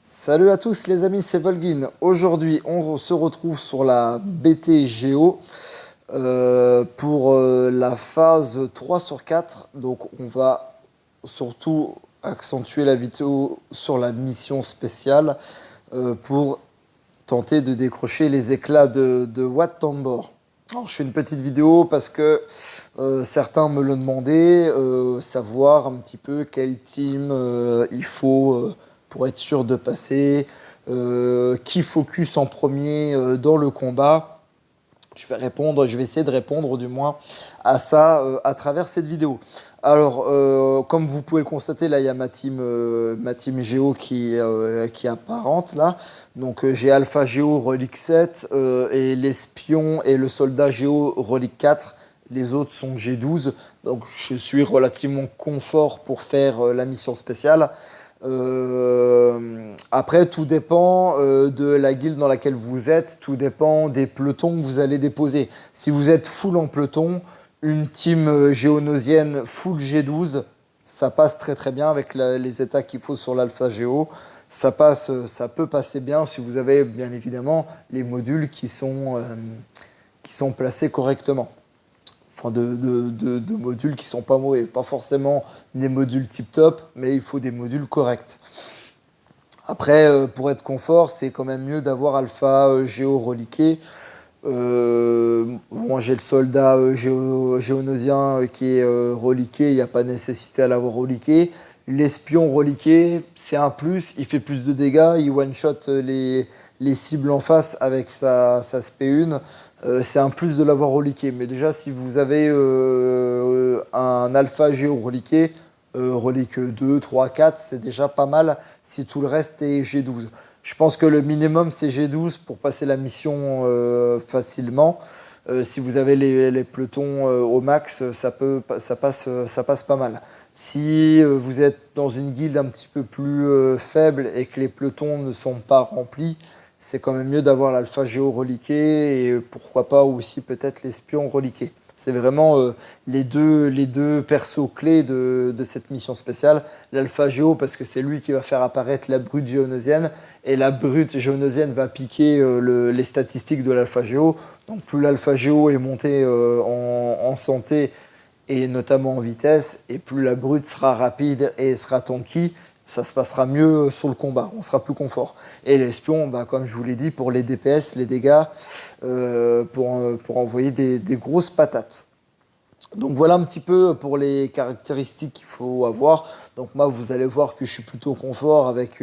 Salut à tous les amis, c'est Volgin. Aujourd'hui, on se retrouve sur la BT Géo pour la phase 3 sur 4. Donc, on va surtout accentuer la vidéo sur la mission spéciale pour tenter de décrocher les éclats de Wat Tambor. Alors, je fais une petite vidéo parce que certains me l'ont demandé, savoir un petit peu quel team il faut pour être sûr de passer, qui focus en premier dans le combat. Je vais essayer de répondre du moins à ça à travers cette vidéo. Alors, comme vous pouvez le constater, là, il y a ma team Géo qui est apparente là. Donc, j'ai Alpha Géo Relique 7 et l'espion et le soldat Géo Relique 4. Les autres sont G12. Donc, je suis relativement confort pour faire la mission spéciale. Après, tout dépend de la guilde dans laquelle vous êtes, tout dépend des pelotons que vous allez déposer. Si vous êtes full en peloton, une team géonosienne full G12, ça passe très très bien avec les états qu'il faut sur l'Alpha Géo. Ça peut passer bien si vous avez bien évidemment les modules qui sont placés correctement. Enfin, de modules qui sont pas mauvais. Pas forcément des modules tip-top, mais il faut des modules corrects. Après, pour être confort, c'est quand même mieux d'avoir Alpha Géo reliqué. Bon, j'ai le soldat géonosien qui est reliqué, il n'y a pas nécessité à l'avoir reliqué. L'espion reliqué, c'est un plus, il fait plus de dégâts, il one-shot les cibles en face avec sa SP1. C'est un plus de l'avoir reliqué. Mais déjà, si vous avez un alpha géo reliqué, relique 2, 3, 4, c'est déjà pas mal si tout le reste est G12. Je pense que le minimum, c'est G12 pour passer la mission facilement. Si vous avez les pelotons au max, ça passe pas mal. Si vous êtes dans une guilde un petit peu plus faible et que les pelotons ne sont pas remplis, c'est quand même mieux d'avoir l'alpha géo reliqué et pourquoi pas aussi peut-être l'espion reliqué. C'est vraiment les deux persos clés de cette mission spéciale. L'alpha géo parce que c'est lui qui va faire apparaître la brute géonosienne et la brute géonosienne va piquer les statistiques de l'alpha géo. Donc plus l'alpha géo est monté en santé et notamment en vitesse, et plus la brute sera rapide et sera tanky, ça se passera mieux sur le combat, on sera plus confort. Et l'espion, bah, comme je vous l'ai dit, pour les DPS, les dégâts, pour envoyer des grosses patates. Donc voilà un petit peu pour les caractéristiques qu'il faut avoir. Donc moi, vous allez voir que je suis plutôt confort avec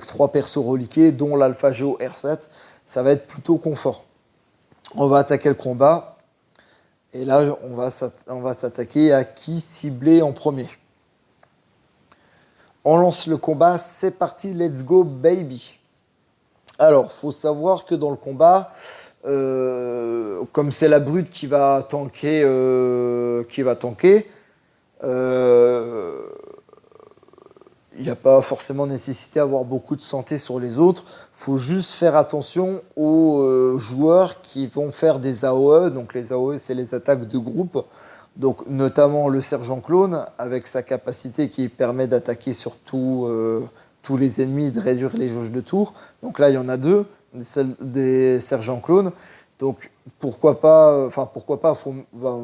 3 persos reliqués, dont l'Alpha Geo R7. Ça va être plutôt confort. On va attaquer le combat. Et là, on va s'attaquer à qui cibler en premier. On lance le combat, c'est parti, let's go baby. Alors, faut savoir que dans le combat, comme c'est la brute qui va tanker, il n'y a pas forcément nécessité d'avoir beaucoup de santé sur les autres. Il faut juste faire attention aux joueurs qui vont faire des AOE. Donc les AOE, c'est les attaques de groupe. Donc notamment le sergent clone, avec sa capacité qui permet d'attaquer sur tous les ennemis, de réduire les jauges de tour. Donc là, il y en a 2, des sergents clones. Donc pourquoi pas, va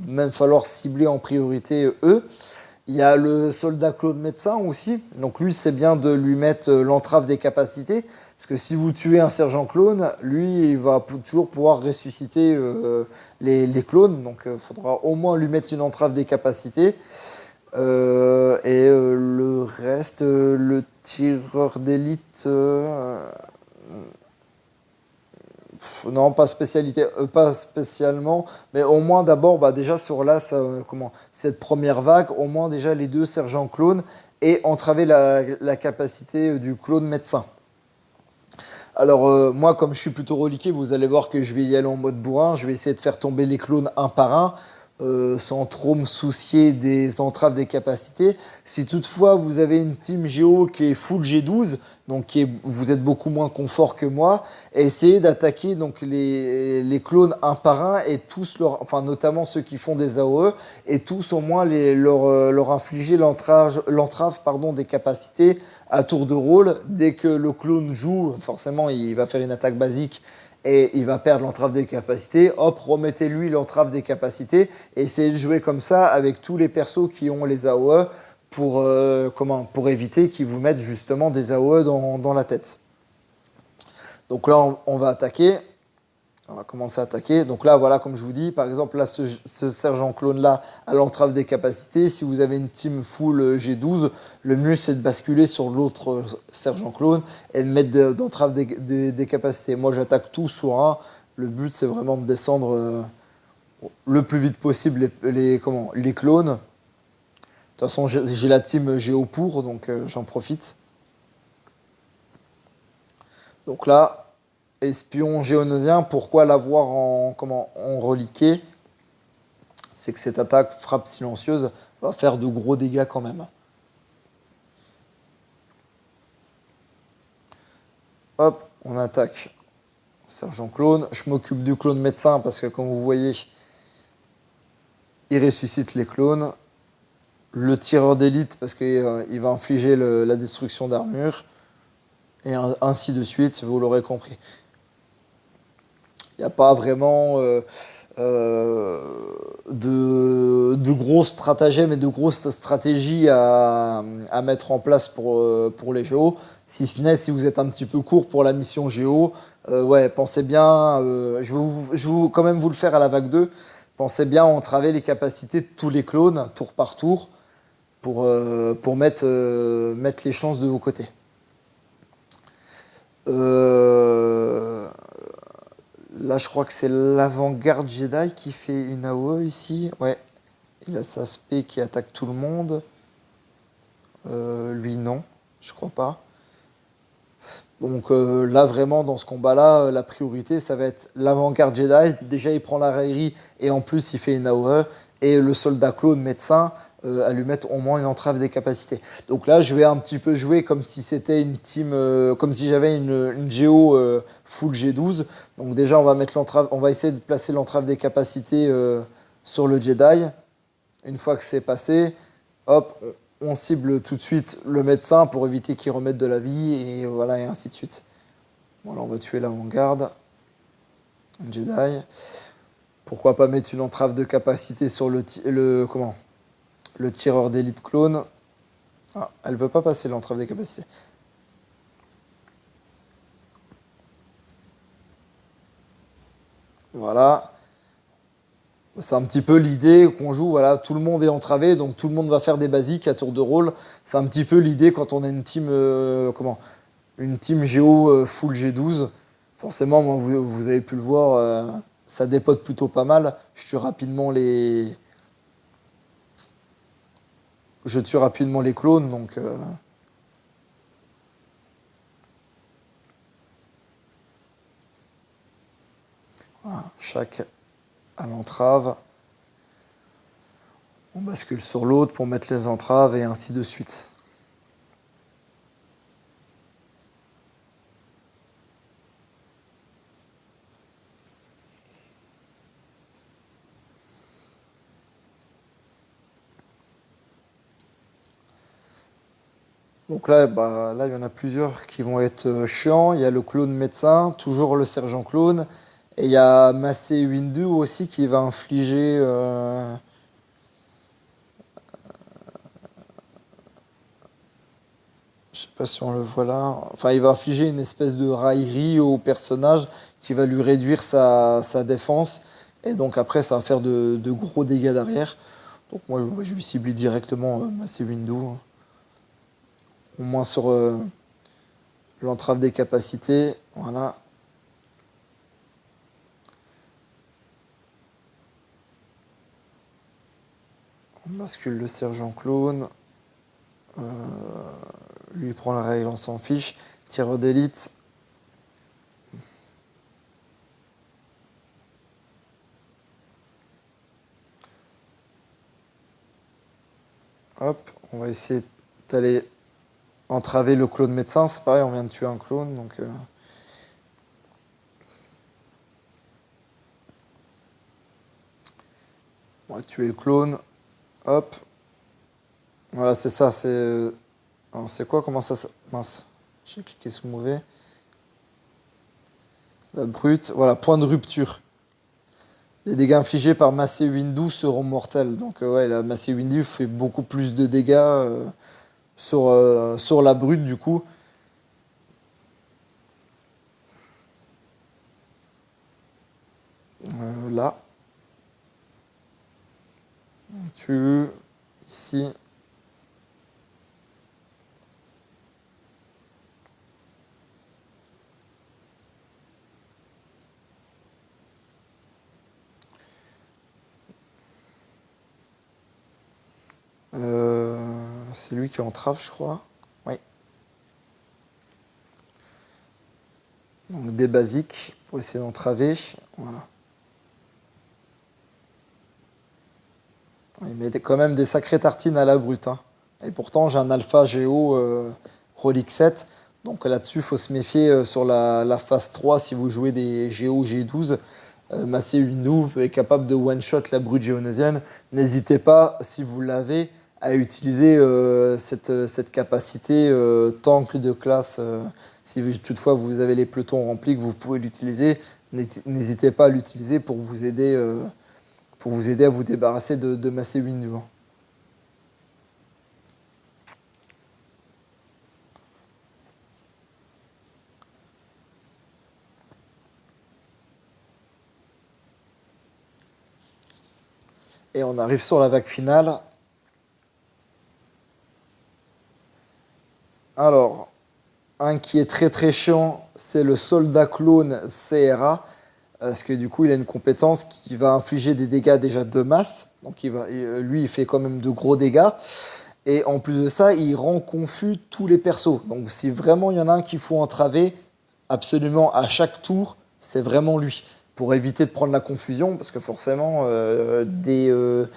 même falloir cibler en priorité eux. Il y a le soldat Claude Médecin aussi. Donc lui, c'est bien de lui mettre l'entrave des capacités. Parce que si vous tuez un sergent clone, lui, il va toujours pouvoir ressusciter les clones. Donc il faudra au moins lui mettre une entrave des capacités. Le reste, le tireur d'élite... non, pas spécialement, mais au moins d'abord, bah, déjà sur là, cette première vague, au moins déjà les 2 sergents clones et entraver la capacité du clone médecin. Alors moi, comme je suis plutôt reliqué, vous allez voir que je vais y aller en mode bourrin, je vais essayer de faire tomber les clones un par un. sans trop me soucier des entraves des capacités. Si toutefois vous avez une team Géo qui est full G12, donc vous êtes beaucoup moins confort que moi, essayez d'attaquer donc les clones un par un et tous enfin notamment ceux qui font des AOE et tous au moins leur infliger l'entrave pardon des capacités à tour de rôle. Dès que le clone joue, forcément il va faire une attaque basique et il va perdre l'entrave des capacités, hop, remettez-lui l'entrave des capacités, et essayez de jouer comme ça avec tous les persos qui ont les AOE pour éviter qu'ils vous mettent justement des AOE dans la tête. Donc là, on va attaquer. On va commencer à attaquer. Donc là, voilà, comme je vous dis, par exemple, là, ce sergent clone-là a l'entrave des capacités. Si vous avez une team full G12, le mieux, c'est de basculer sur l'autre sergent clone et de mettre d'entrave des capacités. Moi, j'attaque tout sur un. Le but, c'est vraiment de descendre le plus vite possible les clones. De toute façon, j'ai la team Géo pour, donc j'en profite. Donc là, espion géonosien, pourquoi l'avoir en reliqué? C'est que cette attaque frappe silencieuse va faire de gros dégâts quand même. Hop, on attaque sergent clone. Je m'occupe du clone médecin parce que comme vous voyez, il ressuscite les clones. Le tireur d'élite parce qu'il va infliger la destruction d'armure. Et ainsi de suite, vous l'aurez compris. Il n'y a pas vraiment de gros stratagèmes et de grosses stratégies à mettre en place pour les Géos. Si ce n'est si vous êtes un petit peu court pour la mission Géo, ouais, pensez bien, je vais quand même vous le faire à la vague 2, pensez bien à entraver les capacités de tous les clones, tour par tour, pour mettre les chances de vos côtés. Là, je crois que c'est l'avant-garde Jedi qui fait une AOE ici. Ouais, il a sa spé qui attaque tout le monde. Lui, non, je crois pas. Donc là, vraiment, dans ce combat-là, la priorité, ça va être l'avant-garde Jedi. Déjà, il prend la raillerie et en plus, il fait une AOE. Et le soldat clone médecin à lui mettre au moins une entrave des capacités. Donc là, je vais un petit peu jouer comme si c'était une team, comme si j'avais une Géo full G12. Donc déjà, on va essayer de placer l'entrave des capacités sur le Jedi. Une fois que c'est passé, hop, on cible tout de suite le médecin pour éviter qu'il remette de la vie et voilà et ainsi de suite. Voilà, on va tuer l'avant-garde, un Jedi. Pourquoi pas mettre une entrave de capacité sur le tireur d'élite clone. Ah, elle veut pas passer l'entrave des capacités. Voilà. C'est un petit peu l'idée qu'on joue, voilà, tout le monde est entravé, donc tout le monde va faire des basiques à tour de rôle. C'est un petit peu l'idée quand on a une team, une team Géo full G12. Forcément, moi, vous avez pu le voir, ça dépote plutôt pas mal. Je tue rapidement les clones, donc voilà, chaque à l'entrave. On bascule sur l'autre pour mettre les entraves et ainsi de suite. Donc là, là, il y en a plusieurs qui vont être chiants. Il y a le clone médecin, toujours le sergent clone. Et il y a Massé Windu aussi qui va infliger... je sais pas si on le voit là. Enfin, il va infliger une espèce de raillerie au personnage qui va lui réduire sa défense. Et donc après, ça va faire de gros dégâts derrière. Donc moi, je vais cibler directement Massé Windu, hein. Au moins sur l'entrave des capacités. Voilà. On bascule le sergent clone. Lui prend la règle, on s'en fiche. Tireur d'élite. va essayer d'aller entraver le clone médecin. C'est pareil, on vient de tuer un clone, donc... On va tuer le clone. Hop. Voilà, c'est ça. C'est quoi? Comment ça... Mince. J'ai cliqué sous mauvais. La brute. Voilà, point de rupture. Les dégâts infligés par Massey Windu seront mortels. Donc ouais, la Massey Windu fait beaucoup plus de dégâts sur la brute du coup. Là. On tue ici. C'est lui qui entrave, je crois. Oui. Donc des basiques pour essayer d'entraver. Voilà. Il met quand même des sacrées tartines à la brute. Hein. Et pourtant, j'ai un Alpha Géo Relic 7. Donc là-dessus, il faut se méfier sur la phase 3 si vous jouez des Géo G12. Massey Windu est capable de one-shot la brute géonosienne. N'hésitez pas, si vous l'avez, à utiliser cette capacité tank de classe. Si toutefois vous avez les pelotons remplis, que vous pouvez l'utiliser, n'hésitez pas à l'utiliser pour vous aider à vous débarrasser de Massey Windu. Et on arrive sur la vague finale. Alors, un qui est très très chiant, c'est le soldat clone CRA. Parce que du coup, il a une compétence qui va infliger des dégâts déjà de masse. Donc lui, il fait quand même de gros dégâts. Et en plus de ça, il rend confus tous les persos. Donc si vraiment il y en a un qu'il faut entraver, absolument à chaque tour, c'est vraiment lui. Pour éviter de prendre la confusion, parce que forcément, une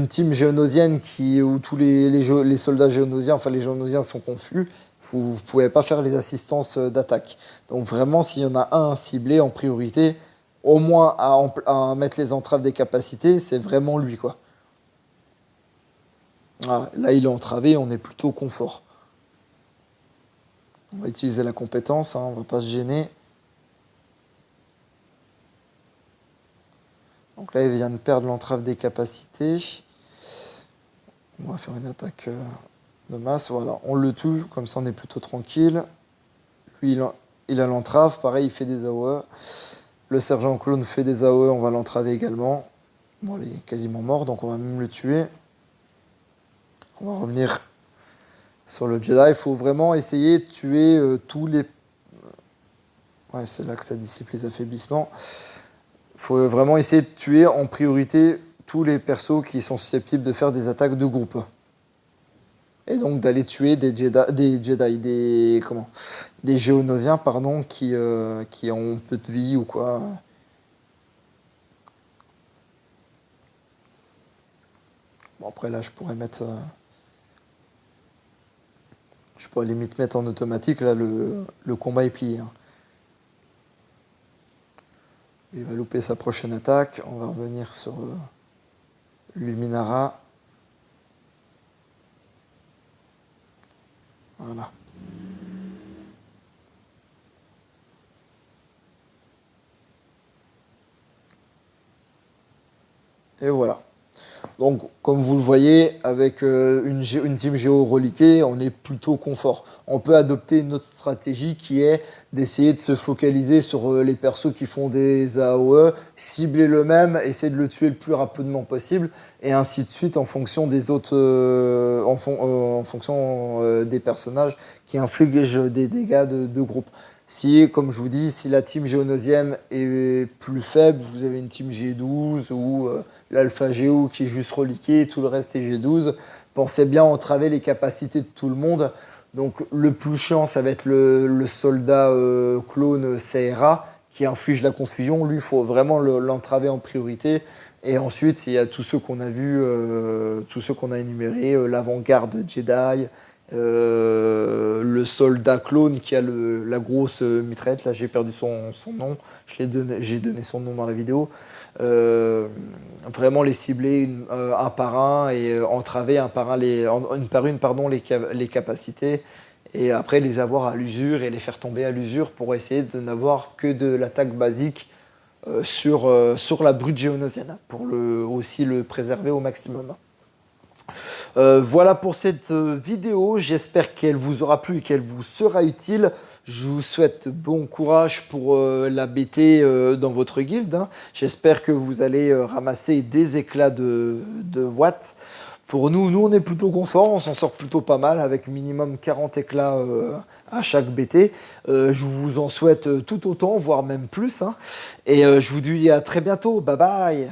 team géonosienne où tous les soldats géonosiens, enfin les géonosiens sont confus, vous ne pouvez pas faire les assistances d'attaque. Donc vraiment, s'il y en a un ciblé en priorité, au moins à mettre les entraves des capacités, c'est vraiment lui, quoi. Voilà, là, il est entravé, on est plutôt confort. On va utiliser la compétence, hein, on ne va pas se gêner. Donc là, il vient de perdre l'entrave des capacités. On va faire une attaque de masse. Voilà, on le tue, comme ça on est plutôt tranquille. Lui, il a l'entrave, pareil, il fait des AOE. Le sergent clone fait des AOE, on va l'entraver également. Bon, il est quasiment mort, donc on va même le tuer. On va revenir sur le Jedi. Il faut vraiment essayer de tuer tous les... Ouais, c'est là que ça dissipe les affaiblissements. Il faut vraiment essayer de tuer en priorité tous les persos qui sont susceptibles de faire des attaques de groupe. Et donc d'aller tuer des Géonosiens, pardon, qui ont peu de vie ou quoi. Bon, après là, je pourrais limite mettre en automatique. Là, le combat est plié. Hein. Il va louper sa prochaine attaque. On va revenir sur Luminara. Voilà. Et voilà. Donc, comme vous le voyez, avec une team géo-reliquée, on est plutôt confort. On peut adopter une autre stratégie qui est d'essayer de se focaliser sur les persos qui font des AOE, cibler le même, essayer de le tuer le plus rapidement possible, et ainsi de suite en fonction des autres, en fonction des personnages qui infligent des dégâts de groupe. Si, comme je vous dis, si la team géonosienne est plus faible, vous avez une team G12 ou l'Alpha Géo qui est juste reliqué, tout le reste est G12. Pensez bien à entraver les capacités de tout le monde. Donc le plus chiant, ça va être le soldat clone CRA qui inflige la confusion. Lui, il faut vraiment l'entraver en priorité Et ensuite, il y a tous ceux qu'on a vus, tous ceux qu'on a énumérés, l'avant-garde Jedi, le soldat clone qui a la grosse mitraillette, là j'ai perdu son nom, j'ai donné son nom dans la vidéo. Vraiment les cibler un par un et entraver un par un une par une pardon, les capacités et après les avoir à l'usure et les faire tomber à l'usure pour essayer de n'avoir que de l'attaque basique sur la brute géonosienne pour aussi le préserver au maximum. Voilà pour cette vidéo, j'espère qu'elle vous aura plu et qu'elle vous sera utile. Je vous souhaite bon courage pour la BT dans votre guilde. Hein. J'espère que vous allez ramasser des éclats de watts. Pour nous on est plutôt confort, on s'en sort plutôt pas mal avec minimum 40 éclats à chaque BT. Je vous en souhaite tout autant, voire même plus. Hein. Et je vous dis à très bientôt, bye bye.